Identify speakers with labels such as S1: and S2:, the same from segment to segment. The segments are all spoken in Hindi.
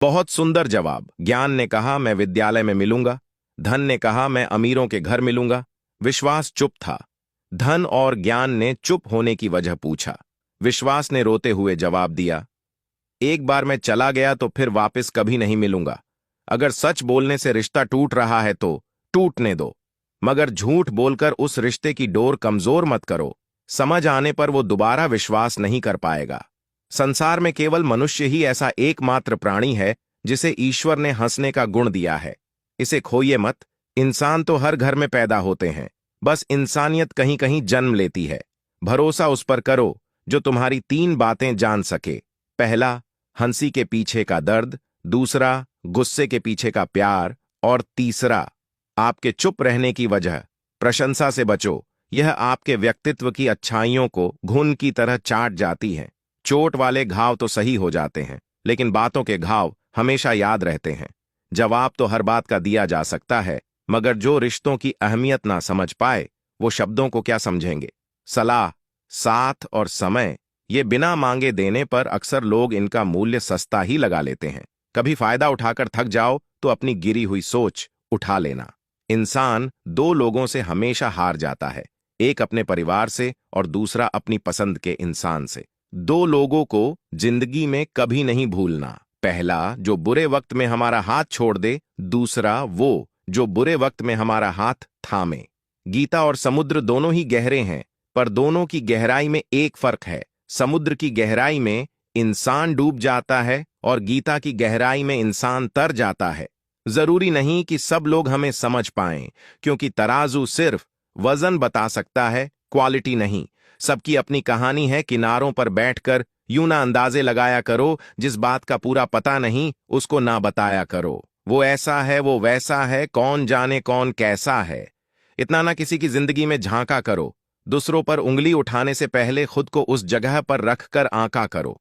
S1: बहुत सुंदर जवाब। ज्ञान ने कहा मैं विद्यालय में मिलूंगा। धन ने कहा मैं अमीरों के घर मिलूंगा। विश्वास चुप था। धन और ज्ञान ने चुप होने की वजह पूछा। विश्वास ने रोते हुए जवाब दिया, एक बार मैं चला गया तो फिर वापस कभी नहीं मिलूंगा। अगर सच बोलने से रिश्ता टूट रहा है तो टूटने दो, मगर झूठ बोलकर उस रिश्ते की डोर कमजोर मत करो। समझ आने पर वो दोबारा विश्वास नहीं कर पाएगा। संसार में केवल मनुष्य ही ऐसा एकमात्र प्राणी है जिसे ईश्वर ने हंसने का गुण दिया है। इसे खोइए मत। इंसान तो हर घर में पैदा होते हैं, बस इंसानियत कहीं कहीं जन्म लेती है। भरोसा उस पर करो जो तुम्हारी तीन बातें जान सके। पहला, हंसी के पीछे का दर्द। दूसरा, गुस्से के पीछे का प्यार। और तीसरा, आपके चुप रहने की वजह। प्रशंसा से बचो, यह आपके व्यक्तित्व की अच्छाइयों को घुन की तरह चाट जाती है। चोट वाले घाव तो सही हो जाते हैं, लेकिन बातों के घाव हमेशा याद रहते हैं। जवाब तो हर बात का दिया जा सकता है, मगर जो रिश्तों की अहमियत ना समझ पाए वो शब्दों को क्या समझेंगे। सलाह, साथ और समय, ये बिना मांगे देने पर अक्सर लोग इनका मूल्य सस्ता ही लगा लेते हैं। कभी फायदा उठाकर थक जाओ तो अपनी गिरी हुई सोच उठा लेना। इंसान दो लोगों से हमेशा हार जाता है, एक अपने परिवार से और दूसरा अपनी पसंद के इंसान से। दो लोगों को जिंदगी में कभी नहीं भूलना। पहला, जो बुरे वक्त में हमारा हाथ छोड़ दे। दूसरा, वो जो बुरे वक्त में हमारा हाथ थामे। गीता और समुद्र दोनों ही गहरे हैं, पर दोनों की गहराई में एक फर्क है। समुद्र की गहराई में इंसान डूब जाता है और गीता की गहराई में इंसान तर जाता है। जरूरी नहीं कि सब लोग हमें समझ पाएं, क्योंकि तराजू सिर्फ वजन बता सकता है, क्वालिटी नहीं। सबकी अपनी कहानी है। किनारों पर बैठकर यूं ना अंदाजे लगाया करो, जिस बात का पूरा पता नहीं उसको ना बताया करो। वो ऐसा है, वो वैसा है, कौन जाने कौन कैसा है। इतना ना किसी की जिंदगी में झांका करो। दूसरों पर उंगली उठाने से पहले खुद को उस जगह पर रखकर आंका करो।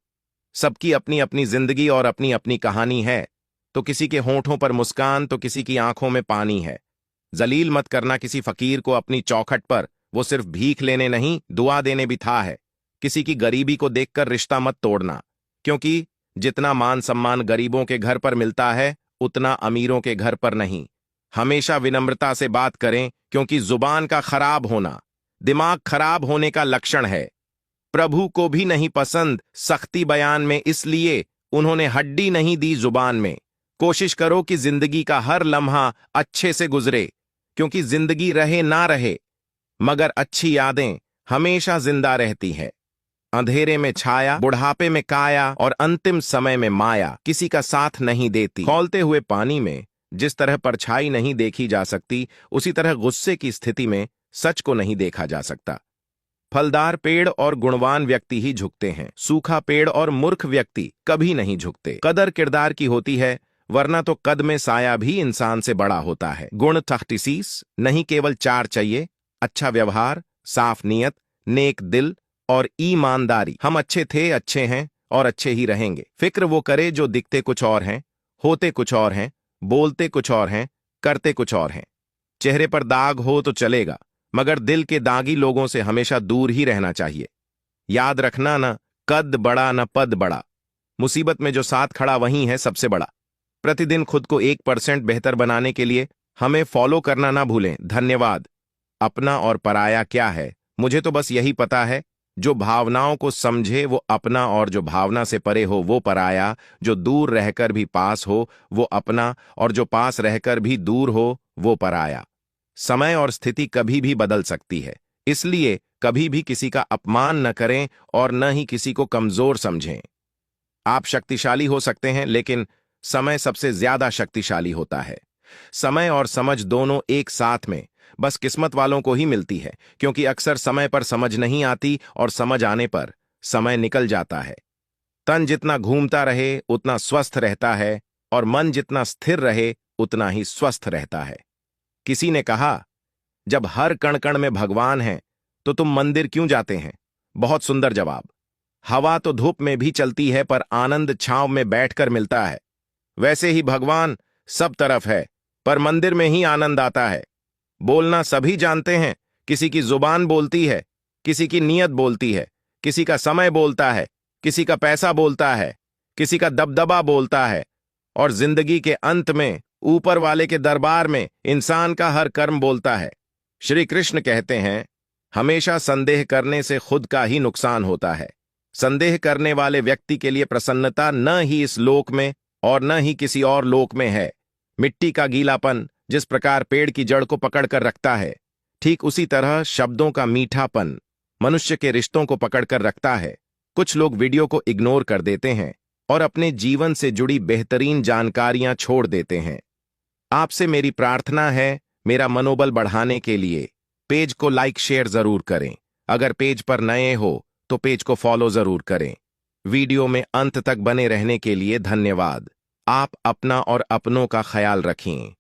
S1: सबकी अपनी अपनी जिंदगी और अपनी अपनी कहानी है। तो किसी के होंठों पर मुस्कान तो किसी की आंखों में पानी है। जलील मत करना किसी फकीर को अपनी चौखट पर। वो सिर्फ भीख लेने नहीं, दुआ देने भी था है। किसी की गरीबी को देखकर रिश्ता मत तोड़ना, क्योंकि जितना मान सम्मान गरीबों के घर पर मिलता है उतना अमीरों के घर पर नहीं। हमेशा विनम्रता से बात करें, क्योंकि जुबान का खराब होना दिमाग खराब होने का लक्षण है। प्रभु को भी नहीं पसंद सख्ती बयान में, इसलिए उन्होंने हड्डी नहीं दी जुबान में। कोशिश करो कि जिंदगी का हर लम्हा अच्छे से गुजरे, क्योंकि जिंदगी रहे ना रहे, मगर अच्छी यादें हमेशा जिंदा रहती है। अंधेरे में छाया, बुढ़ापे में काया और अंतिम समय में माया किसी का साथ नहीं देती। खौलते हुए पानी में जिस तरह परछाई नहीं देखी जा सकती, उसी तरह गुस्से की स्थिति में सच को नहीं देखा जा सकता। फलदार पेड़ और गुणवान व्यक्ति ही झुकते हैं, सूखा पेड़ और मूर्ख व्यक्ति कभी नहीं झुकते। कदर किरदार की होती है, वरना तो कद में साया भी इंसान से बड़ा होता है। गुण तख्तीसीस नहीं, केवल चार चाहिए। अच्छा व्यवहार, साफ नीयत, नेक दिल और ईमानदारी। हम अच्छे थे, अच्छे हैं और अच्छे ही रहेंगे। फिक्र वो करे जो दिखते कुछ और हैं, होते कुछ और हैं, बोलते कुछ और हैं, करते कुछ और हैं। चेहरे पर दाग हो तो चलेगा, मगर दिल के दागी लोगों से हमेशा दूर ही रहना चाहिए। याद रखना, न कद बड़ा न पद बड़ा, मुसीबत में जो साथ खड़ा वही है सबसे बड़ा। प्रतिदिन खुद को 1% बेहतर बनाने के लिए हमें फॉलो करना ना भूलें। धन्यवाद। अपना और पराया क्या है, मुझे तो बस यही पता है। जो भावनाओं को समझे वो अपना, और जो भावना से परे हो वो पराया। जो दूर रहकर भी पास हो वो अपना, और जो पास रहकर भी दूर हो वो पराया। समय और स्थिति कभी भी बदल सकती है, इसलिए कभी भी किसी का अपमान न करें और न ही किसी को कमजोर समझें। आप शक्तिशाली हो सकते हैं, लेकिन समय सबसे ज्यादा शक्तिशाली होता है। समय और समझ दोनों एक साथ में बस किस्मत वालों को ही मिलती है, क्योंकि अक्सर समय पर समझ नहीं आती और समझ आने पर समय निकल जाता है। तन जितना घूमता रहे उतना स्वस्थ रहता है, और मन जितना स्थिर रहे उतना ही स्वस्थ रहता है। किसी ने कहा, जब हर कण कण में भगवान है तो तुम मंदिर क्यों जाते हैं? बहुत सुंदर जवाब। हवा तो धूप में भी चलती है, पर आनंद छांव में बैठकर मिलता है। वैसे ही भगवान सब तरफ है, पर मंदिर में ही आनंद आता है। बोलना सभी जानते हैं, किसी की जुबान बोलती है, किसी की नीयत बोलती है, किसी का समय बोलता है, किसी का पैसा बोलता है, किसी का दबदबा बोलता है, और जिंदगी के अंत में ऊपर वाले के दरबार में इंसान का हर कर्म बोलता है। श्री कृष्ण कहते हैं, हमेशा संदेह करने से खुद का ही नुकसान होता है। संदेह करने वाले व्यक्ति के लिए प्रसन्नता न ही इस लोक में और न ही किसी और लोक में है। मिट्टी का गीलापन जिस प्रकार पेड़ की जड़ को पकड़कर रखता है, ठीक उसी तरह शब्दों का मीठापन मनुष्य के रिश्तों को पकड़कर रखता है। कुछ लोग वीडियो को इग्नोर कर देते हैं और अपने जीवन से जुड़ी बेहतरीन जानकारियां छोड़ देते हैं। आपसे मेरी प्रार्थना है, मेरा मनोबल बढ़ाने के लिए पेज को लाइक शेयर जरूर करें। अगर पेज पर नए हो तो पेज को फॉलो जरूर करें। वीडियो में अंत तक बने रहने के लिए धन्यवाद। आप अपना और अपनों का ख्याल रखें।